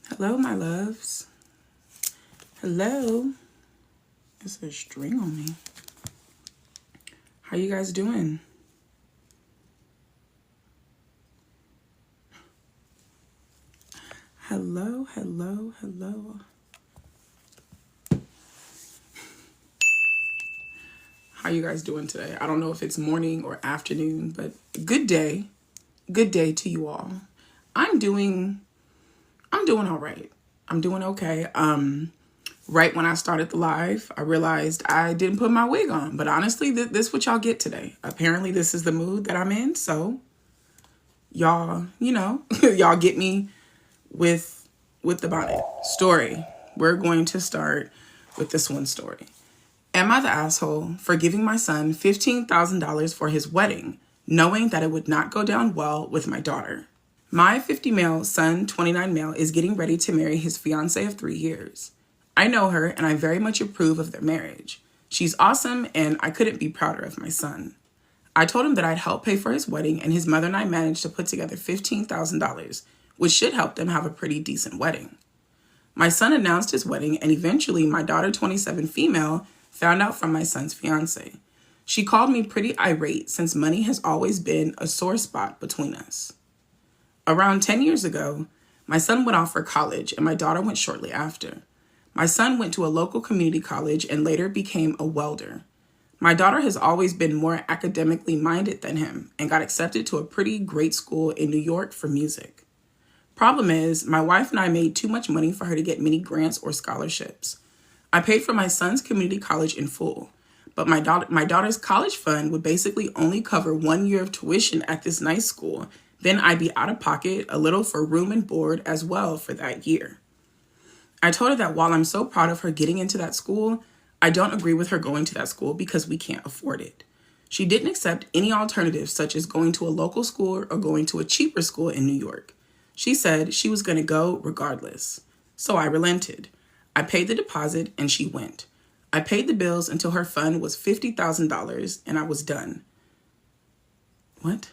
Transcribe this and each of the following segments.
Hello, my loves. Hello. There's a string on me. How you guys doing? Hello, hello, hello. How you guys doing today? I don't know if it's morning or afternoon, but good day. Good day to you all. I'm doing all right. I'm doing okay. Right when I started the live, I realized I didn't put my wig on. But honestly, this is what y'all get today. Apparently, this is the mood that I'm in. So, y'all, y'all get me with the bonnet story. We're going to start with this one story. Am I the asshole for giving my son $15,000 for his wedding, knowing that it would not go down well with my daughter? My 50 male son, 29 male, is getting ready to marry his fiancée of 3 years. I know her and I very much approve of their marriage. She's awesome and I couldn't be prouder of my son. I told him that I'd help pay for his wedding and his mother and I managed to put together $15,000, which should help them have a pretty decent wedding. My son announced his wedding and eventually my daughter, 27 female, found out from my son's fiancée. She called me pretty irate since money has always been a sore spot between us. Around 10 years ago, my son went off for college and my daughter went shortly after. My son went to a local community college and later became a welder. My daughter has always been more academically minded than him and got accepted to a pretty great school in New York for music. Problem is, my wife and I made too much money for her to get many grants or scholarships. I paid for my son's community college in full, but my daughter's college fund would basically only cover 1 year of tuition at this nice school. Then I'd be out of pocket a little for room and board as well for that year. I told her that while I'm so proud of her getting into that school, I don't agree with her going to that school because we can't afford it. She didn't accept any alternatives such as going to a local school or going to a cheaper school in New York. She said she was going to go regardless. So I relented. I paid the deposit and she went. I paid the bills until her fund was $50,000 and I was done. What?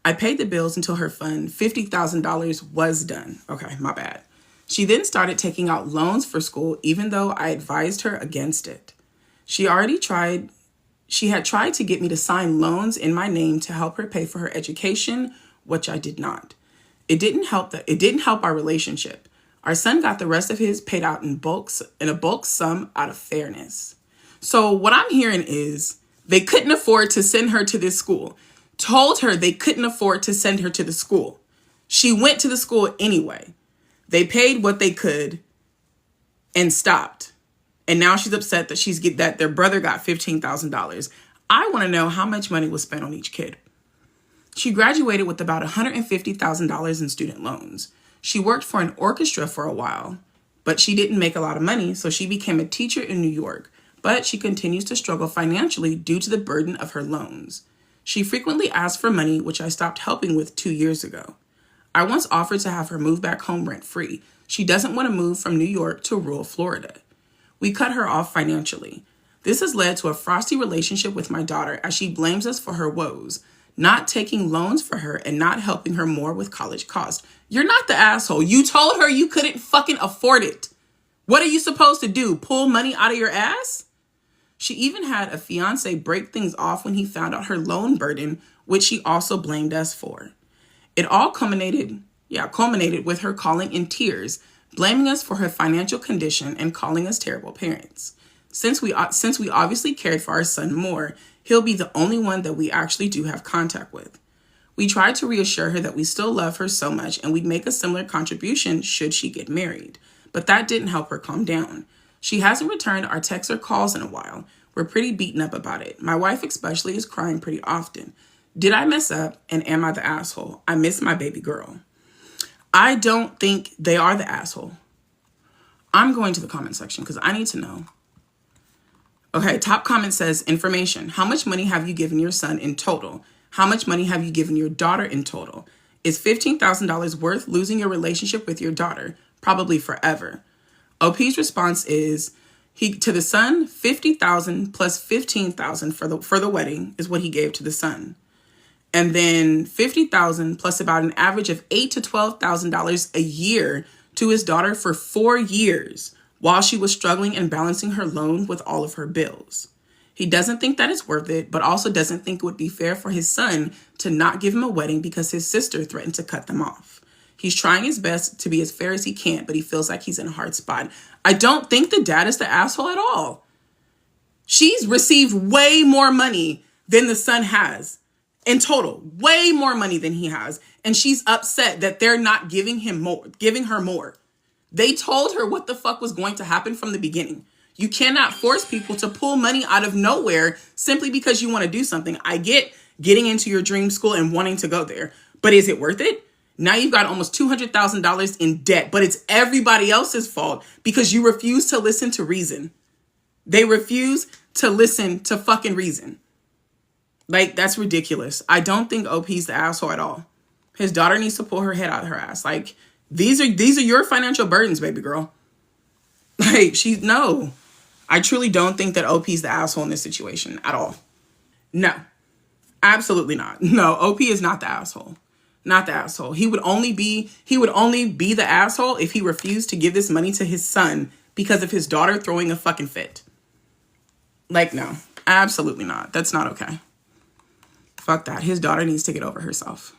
I paid the bills until her fund, $50,000, was done. Okay, my bad. She then started taking out loans for school, even though I advised her against it. She had tried to get me to sign loans in my name to help her pay for her education, which I did not. It didn't help our relationship. Our son got the rest of his paid out in a bulk sum out of fairness. So what I'm hearing is they couldn't afford to send her to this school. Told her they couldn't afford to send her to the school. She went to the school anyway. They paid what they could and stopped. And now she's upset that their brother got $15,000. I want to know how much money was spent on each kid. She graduated with about $150,000 in student loans. She worked for an orchestra for a while, but she didn't make a lot of money, so she became a teacher in New York. But she continues to struggle financially due to the burden of her loans. She frequently asks for money, which I stopped helping with 2 years ago. I once offered to have her move back home rent-free. She doesn't want to move from New York to rural Florida. We cut her off financially. This has led to a frosty relationship with my daughter as she blames us for her woes, not taking loans for her and not helping her more with college costs. You're not the asshole. You told her you couldn't fucking afford it. What are you supposed to do? Pull money out of your ass? She even had a fiance break things off when he found out her loan burden, which she also blamed us for. It all culminated with her calling in tears, blaming us for her financial condition and calling us terrible parents. Since we obviously cared for our son more, he'll be the only one that we actually do have contact with. We tried to reassure her that we still love her so much and we'd make a similar contribution should she get married. But that didn't help her calm down. She hasn't returned our texts or calls in a while. We're pretty beaten up about it. My wife especially is crying pretty often. Did I mess up and am I the asshole? I miss my baby girl. I don't think they are the asshole. I'm going to the comment section because I need to know. Okay, top comment says, information. How much money have you given your son in total? How much money have you given your daughter in total? Is $15,000 worth losing your relationship with your daughter? Probably forever. OP's response is, to the son, $50,000 plus $15,000 for the wedding is what he gave to the son. And then $50,000 plus about an average of $8,000 to $12,000 a year to his daughter for 4 years while she was struggling and balancing her loan with all of her bills. He doesn't think that it's worth it, but also doesn't think it would be fair for his son to not give him a wedding because his sister threatened to cut them off. He's trying his best to be as fair as he can, but he feels like he's in a hard spot. I don't think the dad is the asshole at all. She's received way more money than the son has in total, way more money than he has. And she's upset that they're not giving her more. They told her what the fuck was going to happen from the beginning. You cannot force people to pull money out of nowhere simply because you want to do something. I get getting into your dream school and wanting to go there, but is it worth it? Now you've got almost $200,000 in debt, but it's everybody else's fault because you refuse to listen to reason. They refuse to listen to fucking reason. Like, that's ridiculous. I don't think OP's the asshole at all. His daughter needs to pull her head out of her ass. Like, these are your financial burdens, baby girl. Like, no. I truly don't think that OP's the asshole in this situation at all. No, absolutely not. No, OP is not the asshole. Not the asshole. He would only be the asshole if he refused to give this money to his son because of his daughter throwing a fucking fit. Like, no, absolutely not. That's not okay. Fuck that. His daughter needs to get over herself.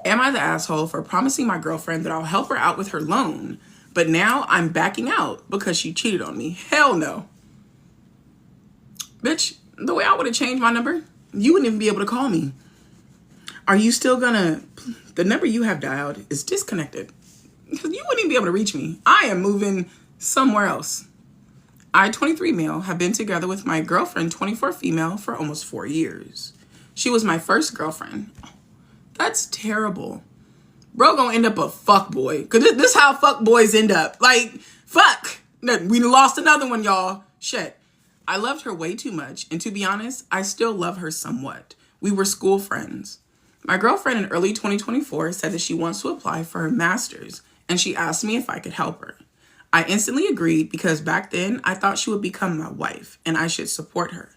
Am I the asshole for promising my girlfriend that I'll help her out with her loan, but now I'm backing out because she cheated on me? Hell no. Bitch, the way I would have changed my number, you wouldn't even be able to call me. Are you still the number you have dialed is disconnected. You wouldn't even be able to reach me. I am moving somewhere else. I, 23 male, have been together with my girlfriend, 24 female, for almost 4 years. She was my first girlfriend. That's terrible. Bro gonna end up a fuck boy. Cause this is how fuck boys end up. Like, fuck. We lost another one, y'all. Shit. I loved her way too much. And to be honest, I still love her somewhat. We were school friends. My girlfriend in early 2024 said that she wants to apply for her master's, and she asked me if I could help her. I instantly agreed because back then I thought she would become my wife and I should support her.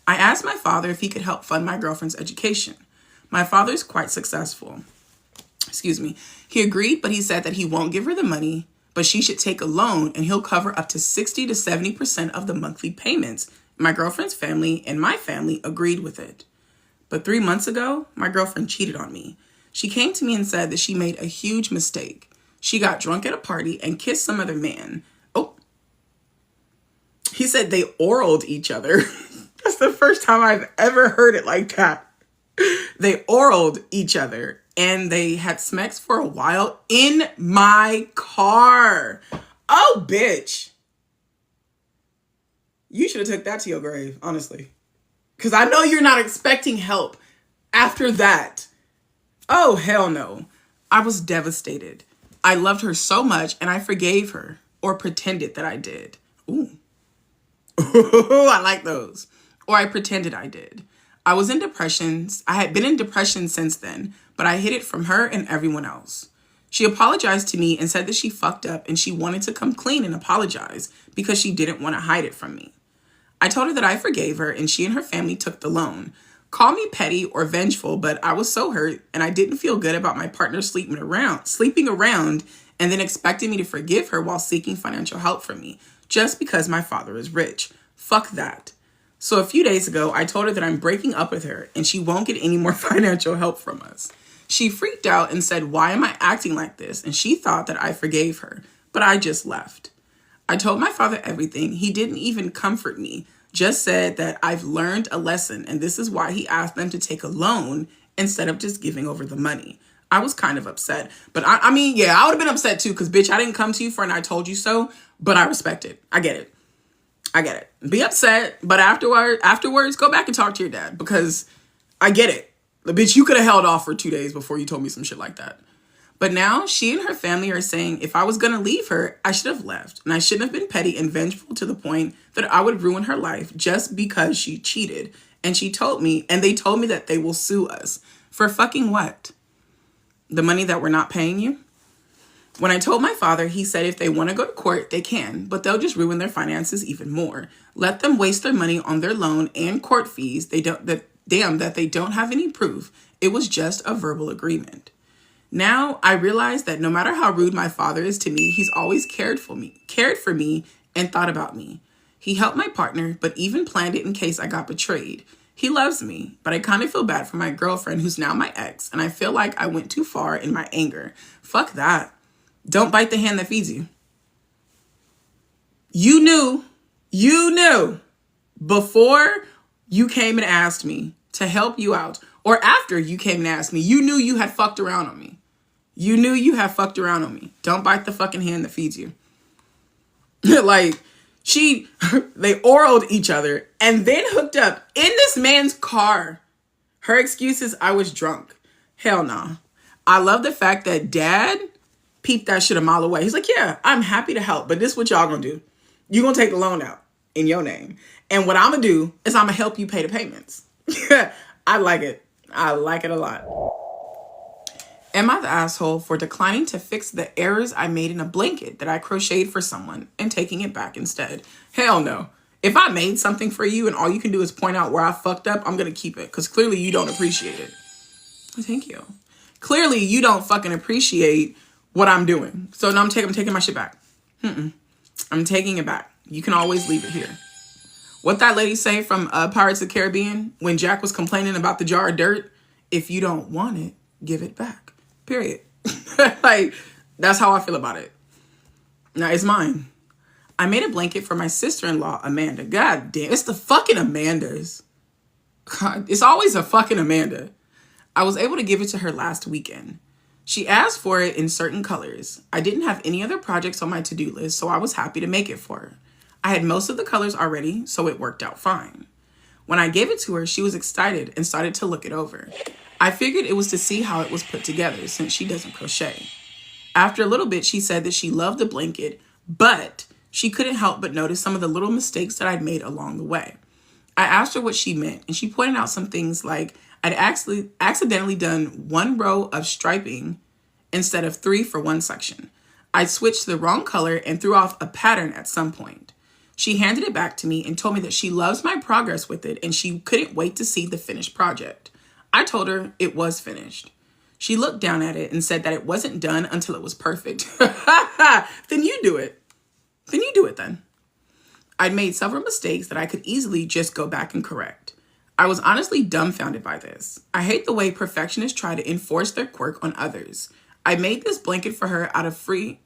I asked my father if he could help fund my girlfriend's education. My father is quite successful. He agreed, but he said that he won't give her the money, but she should take a loan and he'll cover up to 60 to 70% of the monthly payments. My girlfriend's family and my family agreed with it. But 3 months ago, my girlfriend cheated on me. She came to me and said that she made a huge mistake. She got drunk at a party and kissed some other man. Oh, he said they oraled each other. That's the first time I've ever heard it like that. They oraled each other and they had sex for a while in my car. Oh, bitch. You should have took that to your grave, honestly. Because I know you're not expecting help after that. Oh, hell no. I was devastated. I loved her so much and I forgave her or pretended that I did. Ooh. I like those. Or I pretended I did. I was in depressions. I had been in depression since then, but I hid it from her and everyone else. She apologized to me and said that she fucked up and she wanted to come clean and apologize because she didn't want to hide it from me. I told her that I forgave her and she and her family took the loan. Call me petty or vengeful, but I was so hurt and I didn't feel good about my partner sleeping around and then expecting me to forgive her while seeking financial help from me just because my father is rich. Fuck that. So a few days ago, I told her that I'm breaking up with her and she won't get any more financial help from us. She freaked out and said, "Why am I acting like this?" And she thought that I forgave her, but I just left. I told my father everything. He didn't even comfort me, just said that I've learned a lesson and this is why he asked them to take a loan instead of just giving over the money. I was kind of upset, but I mean, yeah, I would have been upset too because, bitch, I didn't come to you for an I told you so, but I respect it. I get it. Be upset, but afterwards, go back and talk to your dad because I get it. The bitch, you could have held off for 2 days before you told me some shit like that. But now she and her family are saying if I was going to leave her, I should have left. And I shouldn't have been petty and vengeful to the point that I would ruin her life just because she cheated. And they told me that they will sue us. For fucking what? The money that we're not paying you? When I told my father, he said if they want to go to court, they can, but they'll just ruin their finances even more. Let them waste their money on their loan and court fees. That they don't have any proof. It was just a verbal agreement. Now I realize that no matter how rude my father is to me, he's always cared for me, and thought about me. He helped my partner, but even planned it in case I got betrayed. He loves me, but I kind of feel bad for my girlfriend who's now my ex, and I feel like I went too far in my anger. Fuck that. Don't bite the hand that feeds you. You knew before you came and asked me to help you out, or after you came and asked me, you knew you had fucked around on me. You knew you had fucked around on me. Don't bite the fucking hand that feeds you. Like, they oraled each other and then hooked up in this man's car. Her excuse is I was drunk. Hell nah. I love the fact that dad peeped that shit a mile away. He's like, yeah, I'm happy to help, but this is what y'all gonna do. You gonna take the loan out in your name. And what I'm gonna do is I'm gonna help you pay the payments. I like it. I like it a lot. Am I the asshole for declining to fix the errors I made in a blanket that I crocheted for someone and taking it back instead? Hell no. If I made something for you and all you can do is point out where I fucked up, I'm going to keep it because clearly you don't appreciate it. Thank you. Clearly you don't fucking appreciate what I'm doing. So now I'm taking my shit back. I'm taking it back. You can always leave it here. What that lady say from Pirates of the Caribbean when Jack was complaining about the jar of dirt? If you don't want it, give it back. Period. Like, that's how I feel about it. Now, it's mine. I made a blanket for my sister-in-law, Amanda. God damn, it's the fucking Amandas. God, it's always a fucking Amanda. I was able to give it to her last weekend. She asked for it in certain colors. I didn't have any other projects on my to-do list, so I was happy to make it for her. I had most of the colors already, so it worked out fine. When I gave it to her, she was excited and started to look it over. I figured it was to see how it was put together since she doesn't crochet. After a little bit, she said that she loved the blanket, but she couldn't help but notice some of the little mistakes that I'd made along the way. I asked her what she meant, and she pointed out some things like I'd accidentally done 1 row of striping instead of 3 for one section. I'd switched to the wrong color and threw off a pattern at some point. She handed it back to me and told me that she loves my progress with it and she couldn't wait to see the finished project. I told her it was finished. She looked down at it and said that it wasn't done until it was perfect. Then you do it. Then you do it then. I'd made several mistakes that I could easily just go back and correct. I was honestly dumbfounded by this. I hate the way perfectionists try to enforce their quirk on others. I made this blanket for her out of free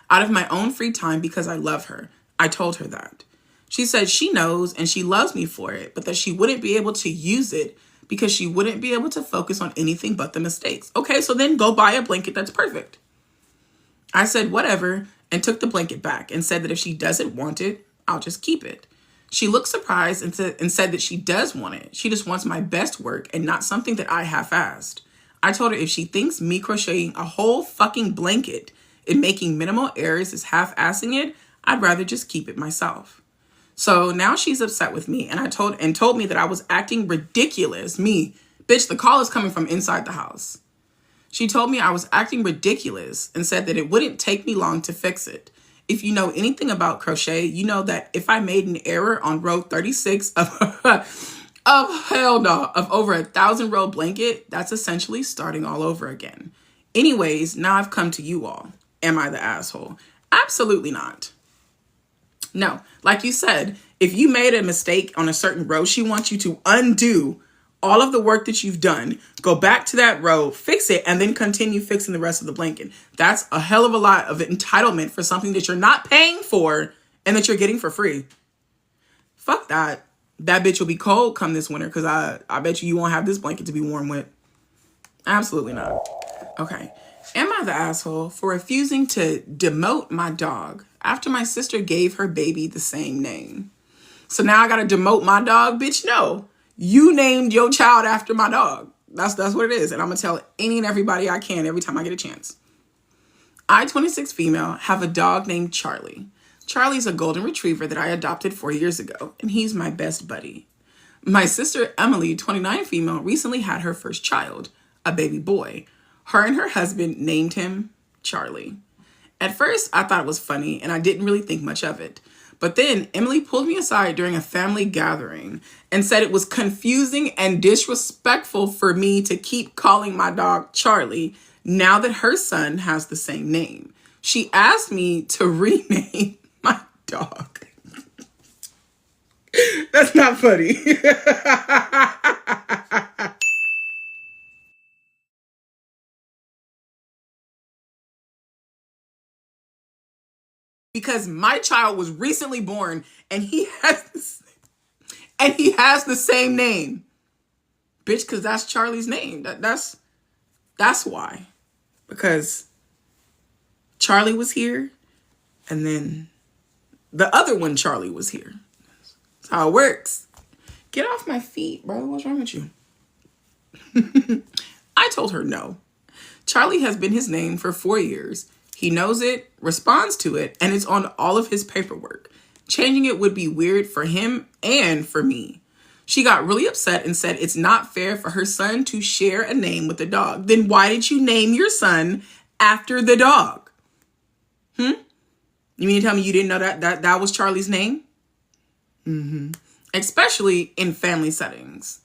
out of my own free time because I love her. I told her that. She said she knows and she loves me for it, but that she wouldn't be able to use it because she wouldn't be able to focus on anything but the mistakes. Okay, so then go buy a blanket that's perfect. I said whatever and took the blanket back and said that if she doesn't want it, I'll just keep it. She looked surprised and said that she does want it. She just wants my best work and not something that I half-assed. I told her if she thinks me crocheting a whole fucking blanket and making minimal errors is half-assing it, I'd rather just keep it myself. So now she's upset with me and told me that I was acting ridiculous. Me, bitch, the call is coming from inside the house. She told me I was acting ridiculous and said that it wouldn't take me long to fix it. If you know anything about crochet, you know that if I made an error on row 36 of over 1,000 row blanket, that's essentially starting all over again. Anyways, now I've come to you all. Am I the asshole? Absolutely not. No, like you said, if you made a mistake on a certain row, she wants you to undo all of the work that you've done, go back to that row, fix it, and then continue fixing the rest of the blanket. That's a hell of a lot of entitlement for something that you're not paying for and that you're getting for free. Fuck that. That bitch will be cold come this winter because I bet you won't have this blanket to be warm with. Absolutely not. Okay. Am I the asshole for refusing to demote my dog after my sister gave her baby the same name? So now I got to demote my dog? Bitch, no. You named your child after my dog. That's what it is. And I'm going to tell any and everybody I can every time I get a chance. I, 26 female, have a dog named Charlie. Charlie's a golden retriever that I adopted 4 years ago, and he's my best buddy. My sister, Emily, 29 female, recently had her first child, a baby boy. Her and her husband named him Charlie. At first, I thought it was funny, and I didn't really think much of it. But then Emily pulled me aside during a family gathering and said it was confusing and disrespectful for me to keep calling my dog Charlie now that her son has the same name. She asked me to rename my dog. That's not funny. Because my child was recently born and he has the same name. Bitch, because that's Charlie's name. That's why. Because Charlie was here and then the other one, Charlie, was here. That's how it works. Get off my feet, bro. What's wrong with you? I told her no. Charlie has been his name for 4 years. He knows it, responds to it, and it's on all of his paperwork. Changing it would be weird for him and for me. She got really upset and said it's not fair for her son to share a name with the dog. Then why did you name your son after the dog? You mean to tell me you didn't know that was Charlie's name? Especially in family settings.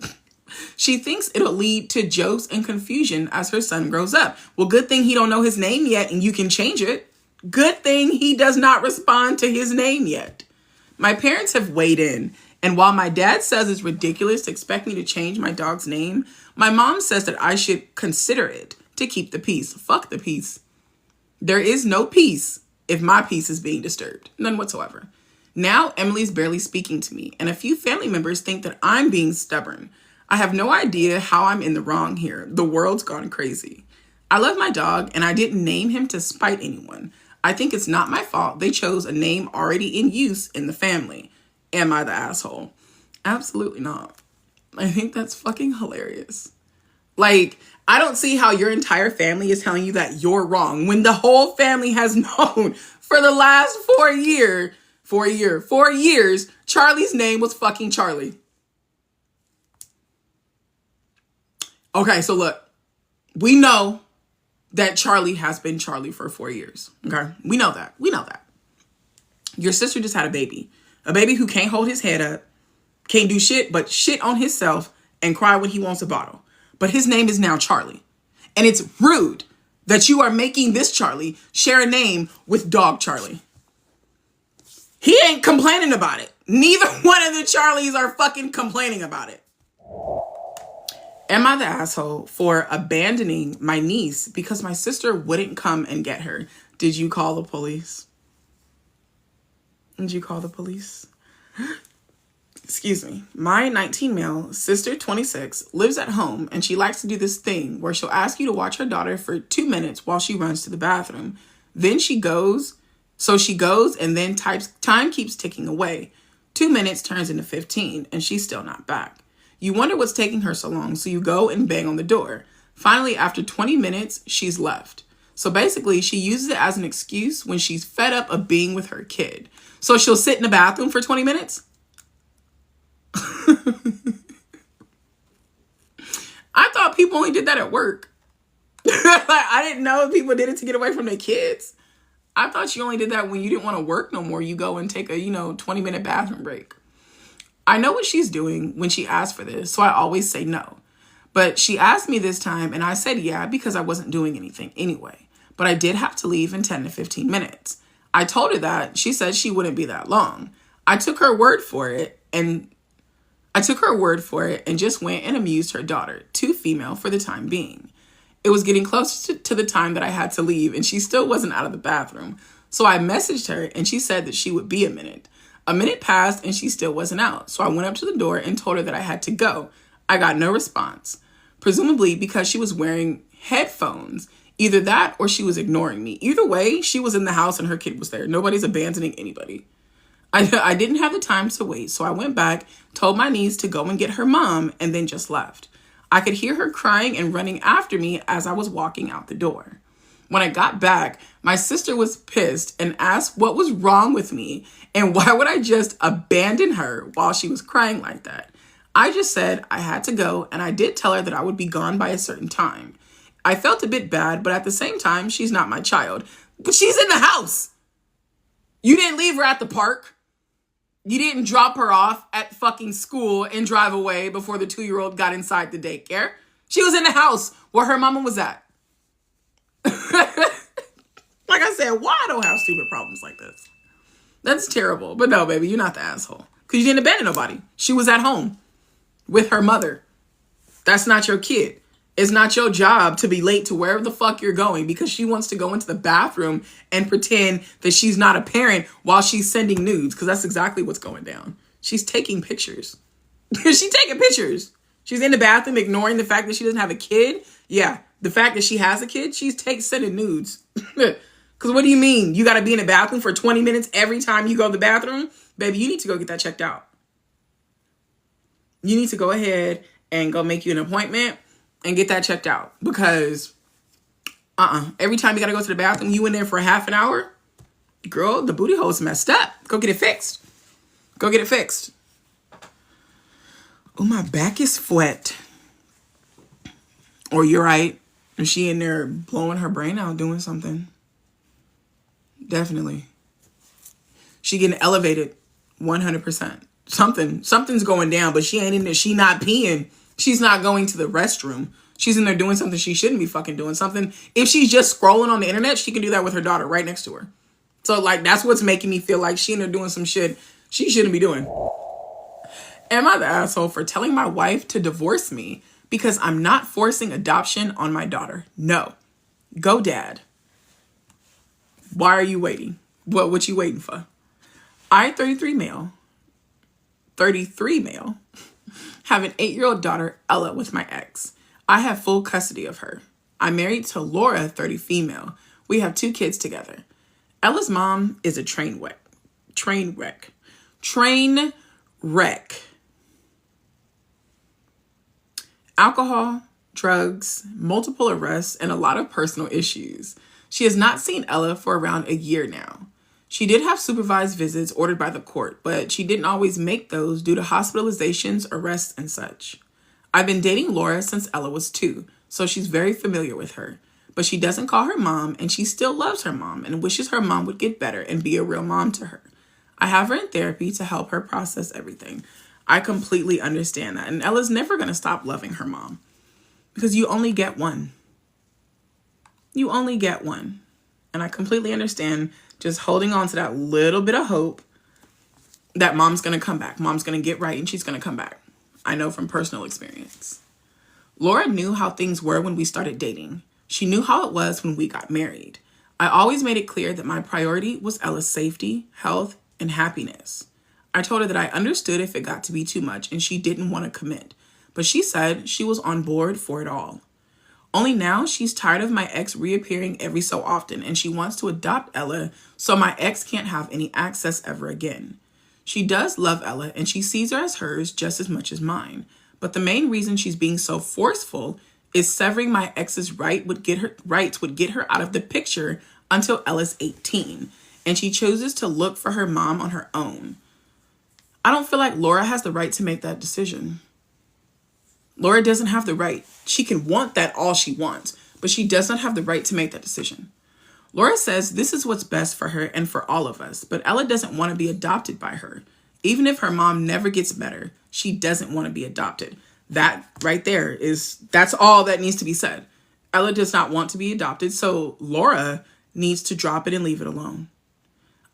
She thinks it'll lead to jokes and confusion as her son grows up. Well, good thing he don't know his name yet and you can change it. Good thing he does not respond to his name yet. My parents have weighed in, and while my dad says it's ridiculous to expect me to change my dog's name, my mom says that I should consider it to keep the peace. Fuck the peace. There is no peace if my peace is being disturbed. None whatsoever. Now Emily's barely speaking to me, and a few family members think that I'm being stubborn. I have no idea how I'm in the wrong here. The world's gone crazy. I love my dog, and I didn't name him to spite anyone. I think it's not my fault they chose a name already in use in the family. Am I the asshole? Absolutely not. I think that's fucking hilarious. Like, I don't see how your entire family is telling you that you're wrong when the whole family has known for the last 4 years, Charlie's name was fucking Charlie. Okay, so look, we know that Charlie has been Charlie for 4 years. Okay, we know that. Your sister just had a baby who can't hold his head up, can't do shit but shit on himself and cry when he wants a bottle. But his name is now Charlie. And it's rude that you are making this Charlie share a name with dog Charlie. He ain't complaining about it. Neither one of the Charlies are fucking complaining about it. Am I the asshole for abandoning my niece because my sister wouldn't come and get her? Did you call the police? Excuse me. My 19 male sister, 26, lives at home and she likes to do this thing where she'll ask you to watch her daughter for 2 minutes while she runs to the bathroom. Then she goes and then time keeps ticking away. 2 minutes turns into 15 and she's still not back. You wonder what's taking her so long, so you go and bang on the door. Finally, after 20 minutes, she's left. So basically, she uses it as an excuse when she's fed up of being with her kid. So she'll sit in the bathroom for 20 minutes? I thought people only did that at work. I didn't know people did it to get away from their kids. I thought you only did that when you didn't want to work no more. You go and take a, 20-minute bathroom break. I know what she's doing when she asks for this, so I always say no. But she asked me this time, and I said yeah because I wasn't doing anything anyway. But I did have to leave in 10 to 15 minutes. I told her that. She said she wouldn't be that long. I took her word for it and just went and amused her daughter, 2 female for the time being. It was getting close to the time that I had to leave, and she still wasn't out of the bathroom. So I messaged her, and she said that she would be a minute. A minute passed and she still wasn't out. So I went up to the door and told her that I had to go. I got no response, presumably because she was wearing headphones. Either that or she was ignoring me. Either way, she was in the house and her kid was there. Nobody's abandoning anybody. I didn't have the time to wait. So I went back, told my niece to go and get her mom, and then just left. I could hear her crying and running after me as I was walking out the door. When I got back, my sister was pissed and asked what was wrong with me and why would I just abandon her while she was crying like that. I just said I had to go, and I did tell her that I would be gone by a certain time. I felt a bit bad, but at the same time, she's not my child. But she's in the house. You didn't leave her at the park. You didn't drop her off at fucking school and drive away before the 2-year-old got inside the daycare. She was in the house where her mama was at. Like I said, why I don't have stupid problems like this? That's terrible. But no, baby, you're not the asshole. Because you didn't abandon nobody. She was at home with her mother. That's not your kid. It's not your job to be late to wherever the fuck you're going because she wants to go into the bathroom and pretend that she's not a parent while she's sending nudes. Because that's exactly what's going down. She's taking pictures. She's taking pictures. She's in the bathroom ignoring the fact that she doesn't have a kid. Yeah, the fact that she has a kid, she's sending nudes. Because what do you mean? You got to be in the bathroom for 20 minutes every time you go to the bathroom? Baby, you need to go get that checked out. You need to go ahead and go make you an appointment and get that checked out. Because every time you got to go to the bathroom, you in there for a half an hour? Girl, the booty hole's messed up. Go get it fixed. Go get it fixed. Oh, my back is wet. Or you're right. And she in there blowing her brain out doing something. Definitely. She getting elevated 100%. Something's going down, but she ain't in there. She not peeing. She's not going to the restroom. She's in there doing something she shouldn't be fucking doing. Something. If she's just scrolling on the internet, she can do that with her daughter right next to her. So like, that's what's making me feel like she in there doing some shit she shouldn't be doing. Am I the asshole for telling my wife to divorce me because I'm not forcing adoption on my daughter? No. Go dad. Why are you waiting? What you waiting for? I, 33 male, have an 8-year-old daughter, Ella, with my ex. I have full custody of her. I'm married to Laura, 30 female. We have 2 kids together. Ella's mom is a train wreck. Alcohol, drugs, multiple arrests, and a lot of personal issues. She has not seen Ella for around a year now. She did have supervised visits ordered by the court, but she didn't always make those due to hospitalizations, arrests, and such. I've been dating Laura since Ella was 2, so she's very familiar with her. But she doesn't call her mom, and she still loves her mom and wishes her mom would get better and be a real mom to her. I have her in therapy to help her process everything. I completely understand that, and Ella's never going to stop loving her mom because you only get one. You only get one. And I completely understand just holding on to that little bit of hope that mom's going to come back. Mom's going to get right and she's going to come back. I know from personal experience. Laura knew how things were when we started dating. She knew how it was when we got married. I always made it clear that my priority was Ella's safety, health, and happiness. I told her that I understood if it got to be too much and she didn't want to commit. But she said she was on board for it all. Only now she's tired of my ex reappearing every so often and she wants to adopt Ella so my ex can't have any access ever again. She does love Ella and she sees her as hers just as much as mine. But the main reason she's being so forceful is severing my ex's rights would get her out of the picture until Ella's 18. And she chooses to look for her mom on her own. I don't feel like Laura has the right to make that decision. Laura doesn't have the right. She can want that all she wants, but she does not have the right to make that decision. Laura says this is what's best for her and for all of us, but Ella doesn't want to be adopted by her. Even if her mom never gets better, she doesn't want to be adopted. That right there that's all that needs to be said. Ella does not want to be adopted, so Laura needs to drop it and leave it alone.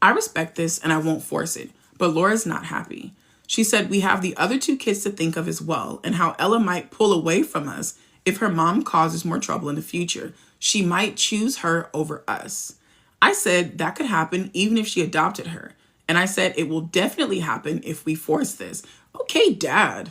I respect this and I won't force it, but Laura's not happy. She said we have the other 2 kids to think of as well and how Ella might pull away from us if her mom causes more trouble in the future. She might choose her over us. I said that could happen even if she adopted her. And I said it will definitely happen if we force this. Okay, Dad.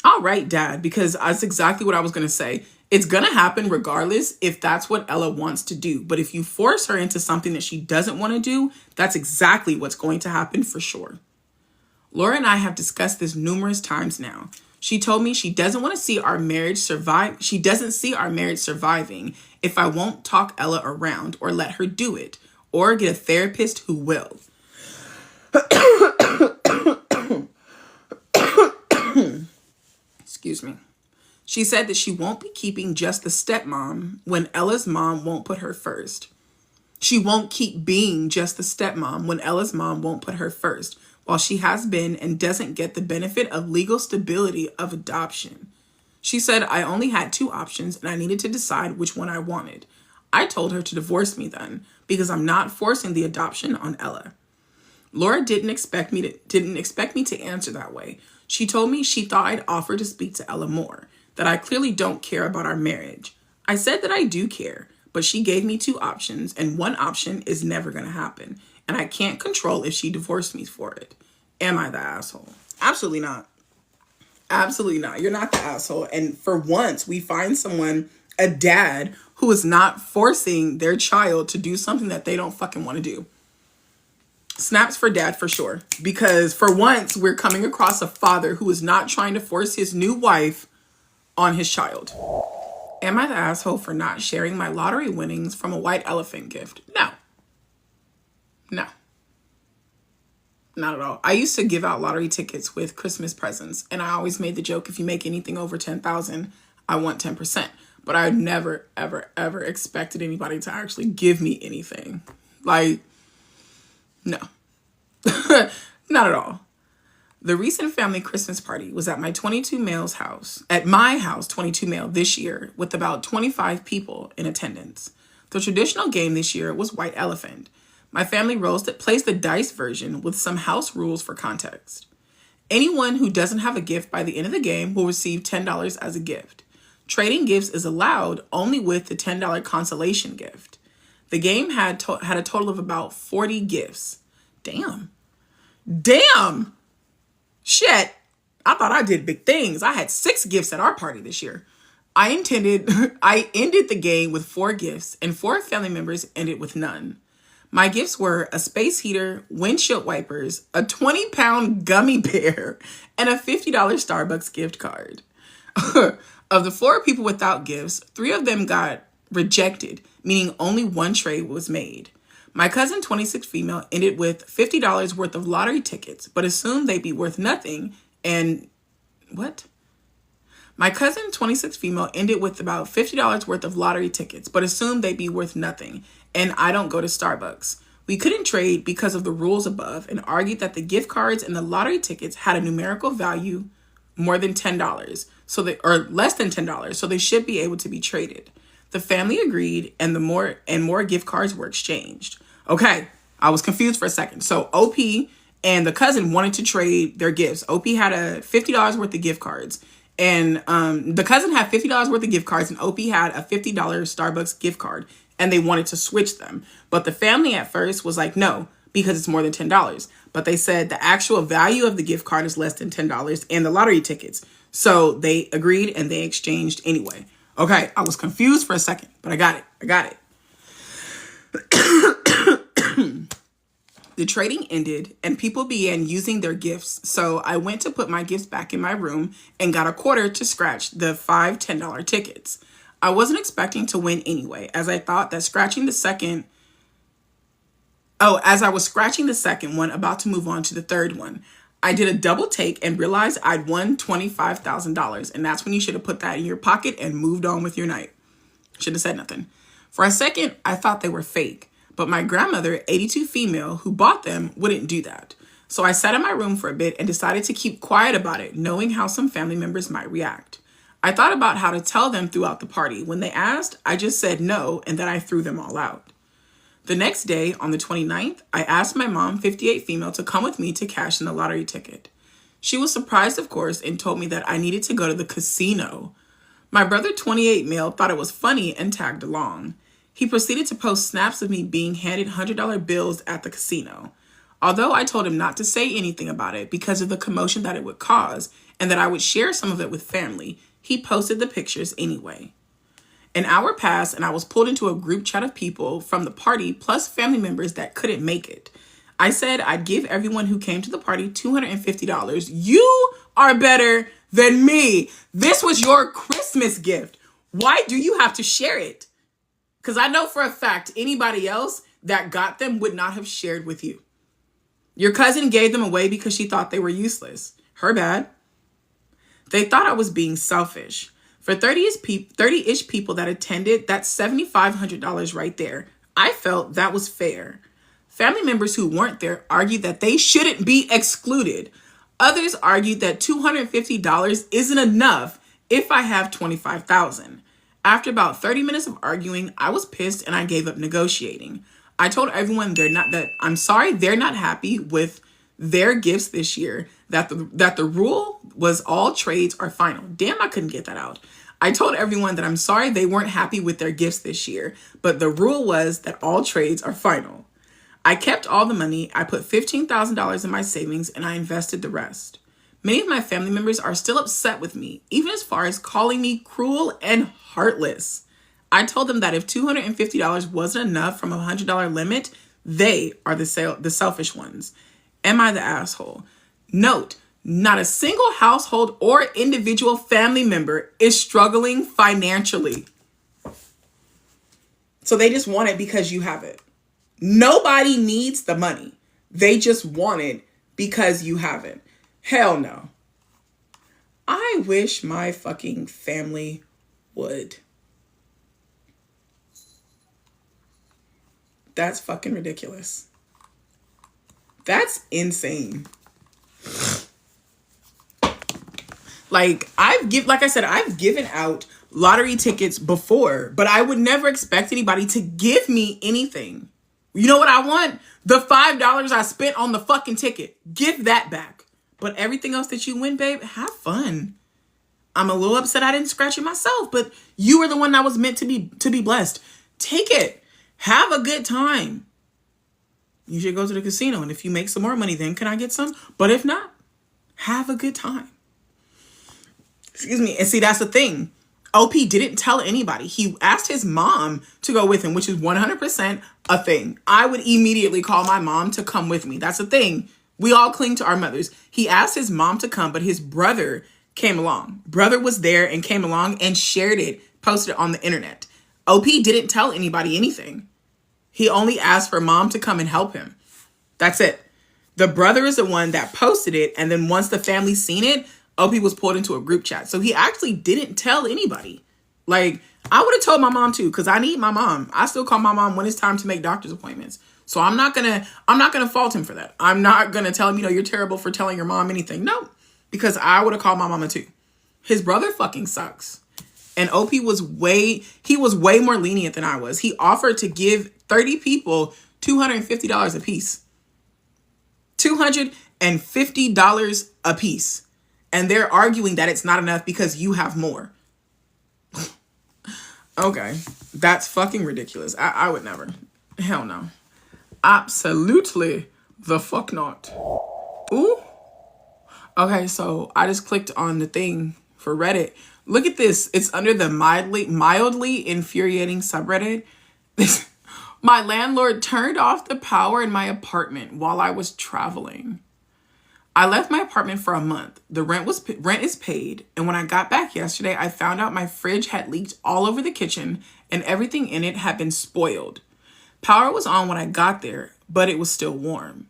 All right, Dad, because that's exactly what I was going to say. It's going to happen regardless if that's what Ella wants to do. But if you force her into something that she doesn't want to do, that's exactly what's going to happen for sure. Laura and I have discussed this numerous times now. She told me she doesn't want to see our marriage survive. She doesn't see our marriage surviving if I won't talk Ella around or let her do it or get a therapist who will. Excuse me. She said that she won't be keeping just the stepmom when Ella's mom won't put her first. She won't keep being just the stepmom when Ella's mom won't put her first, while she has been and doesn't get the benefit of legal stability of adoption. She said I only had 2 options and I needed to decide which one I wanted. I told her to divorce me then, because I'm not forcing the adoption on Ella. Laura didn't expect me to answer that way. She told me she thought I'd offer to speak to Ella more, that I clearly don't care about our marriage. I said that I do care, but she gave me 2 options, and one option is never going to happen, and I can't control if she divorced me for it. Am I the asshole? Absolutely not. Absolutely not. You're not the asshole. And for once, we find someone, a dad, who is not forcing their child to do something that they don't fucking want to do. Snaps for dad for sure. Because for once, we're coming across a father who is not trying to force his new wife on his child. Am I the asshole for not sharing my lottery winnings from a white elephant gift? No. No. Not at all. I used to give out lottery tickets with Christmas presents, and I always made the joke, if you make anything over 10,000, I want 10%. But I never, ever, ever expected anybody to actually give me anything. Like, no. Not at all. The recent family Christmas party was at my 22 male's house, at my house, 22 male this year, with about 25 people in attendance. The traditional game this year was White Elephant. My family plays the dice version with some house rules for context. Anyone who doesn't have a gift by the end of the game will receive $10 as a gift. Trading gifts is allowed only with the $10 consolation gift. The game had a total of about 40 gifts. Damn. Shit. I thought I did big things. I had 6 gifts at our party this year. I ended the game with 4 gifts, and 4 family members ended with none. My gifts were a space heater, windshield wipers, a 20-pound gummy bear, and a $50 Starbucks gift card. Of the 4 people without gifts, 3 of them got rejected, meaning only 1 trade was made. My cousin, 26 female, ended with $50 worth of lottery tickets, but assumed they'd be worth nothing. And what? My cousin, 26 female, ended with about $50 worth of lottery tickets, but assumed they'd be worth nothing. And I don't go to Starbucks. We couldn't trade because of the rules above, and argued that the gift cards and the lottery tickets had a numerical value more than $10, or less than $10, so they should be able to be traded. The family agreed, and more gift cards were exchanged. Okay, I was confused for a second. So OP and the cousin wanted to trade their gifts. OP had a $50 worth of gift cards, and the cousin had $50 worth of gift cards, and OP had a $50 Starbucks gift card, and they wanted to switch them. But the family at first was like, no, because it's more than $10. But they said the actual value of the gift card is less than $10 and the lottery tickets. So they agreed and they exchanged anyway. Okay, I was confused for a second, but I got it. The trading ended and people began using their gifts. So I went to put my gifts back in my room and got a quarter to scratch the 5 $10 tickets. I wasn't expecting to win anyway, as I thought that as I was scratching the second one, about to move on to the third one, I did a double take and realized I'd won $25,000. And that's when you should have put that in your pocket and moved on with your night. Should have said nothing. For a second, I thought they were fake. But my grandmother, 82 female, who bought them, wouldn't do that. So I sat in my room for a bit and decided to keep quiet about it, knowing how some family members might react. I thought about how to tell them throughout the party. When they asked, I just said no, and then I threw them all out. The next day, on the 29th, I asked my mom, 58 female, to come with me to cash in the lottery ticket. She was surprised, of course, and told me that I needed to go to the casino. My brother, 28 male, thought it was funny and tagged along. He proceeded to post snaps of me being handed $100 bills at the casino. Although I told him not to say anything about it because of the commotion that it would cause and that I would share some of it with family, he posted the pictures anyway. An hour passed and I was pulled into a group chat of people from the party plus family members that couldn't make it. I said I'd give everyone who came to the party $250. You are better than me. This was your Christmas gift. Why do you have to share it? Because I know for a fact anybody else that got them would not have shared with you. Your cousin gave them away because she thought they were useless. Her bad. They thought I was being selfish. For 30-ish people that attended, that's $7,500 right there. I felt that was fair. Family members who weren't there argued that they shouldn't be excluded. Others argued that $250 isn't enough if I have $25,000. After about 30 minutes of arguing, I was pissed and I gave up negotiating. I told everyone I'm sorry they're not happy with their gifts this year, that the rule was all trades are final. Damn, I couldn't get that out. I told everyone that I'm sorry they weren't happy with their gifts this year, but the rule was that all trades are final. I kept all the money. I put $15,000 in my savings and I invested the rest. Many of my family members are still upset with me, even as far as calling me cruel and heartless. I told them that if $250 wasn't enough from a $100 limit, they are the selfish ones. Am I the asshole? Note, not a single household or individual family member is struggling financially. So they just want it because you have it. Nobody needs the money. They just want it because you have it. Hell no. I wish my fucking family would. That's fucking ridiculous. That's insane. Like I've given out lottery tickets before, but I would never expect anybody to give me anything. You know what I want? The $5 I spent on the fucking ticket. Give that back. But everything else that you win, babe, have fun. I'm a little upset I didn't scratch it myself, but you were the one that was meant to be blessed. Take it. Have a good time. You should go to the casino, and if you make some more money, then can I get some? But if not, have a good time. Excuse me. And see, that's the thing. OP didn't tell anybody. He asked his mom to go with him, which is 100% a thing. I would immediately call my mom to come with me. That's the thing. We all cling to our mothers. He asked his mom to come, but his brother came along. Brother was there and came along and shared it, posted it on the internet. OP didn't tell anybody anything. He only asked for mom to come and help him. That's it. The brother is the one that posted it. And then once the family seen it, OP was pulled into a group chat. So he actually didn't tell anybody. Like, I would have told my mom too, because I need my mom. I still call my mom when it's time to make doctor's appointments. So I'm not gonna fault him for that. I'm not gonna tell him, you're terrible for telling your mom anything. No, because I would have called my mama too. His brother fucking sucks. And OP was way more lenient than I was. He offered to give 30 people $250 a piece. $250 a piece. And they're arguing that it's not enough because you have more. Okay. That's fucking ridiculous. I would never. Hell no. Absolutely the fuck not. Ooh. Okay, so I just clicked on the thing for Reddit. Look at this. It's under the mildly infuriating subreddit. My landlord turned off the power in my apartment while I was traveling. I left my apartment for a month. The rent is paid, and when I got back yesterday, I found out my fridge had leaked all over the kitchen and everything in it had been spoiled. Power was on when I got there, but it was still warm.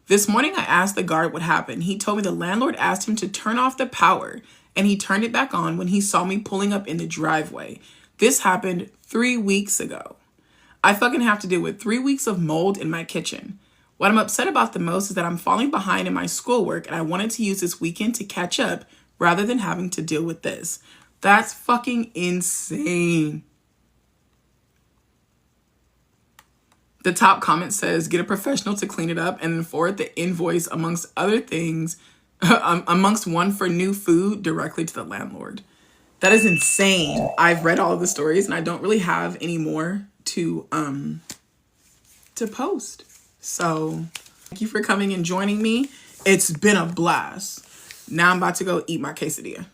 This morning, I asked the guard what happened. He told me the landlord asked him to turn off the power, and he turned it back on when he saw me pulling up in the driveway. This happened 3 weeks ago. I fucking have to deal with 3 weeks of mold in my kitchen. What I'm upset about the most is that I'm falling behind in my schoolwork and I wanted to use this weekend to catch up rather than having to deal with this. That's fucking insane. The top comment says, get a professional to clean it up and then forward the invoice amongst other things, amongst one for new food directly to the landlord. That is insane. I've read all of the stories and I don't really have any more to post. So thank you for coming and joining me. It's been a blast. Now I'm about to go eat my quesadilla.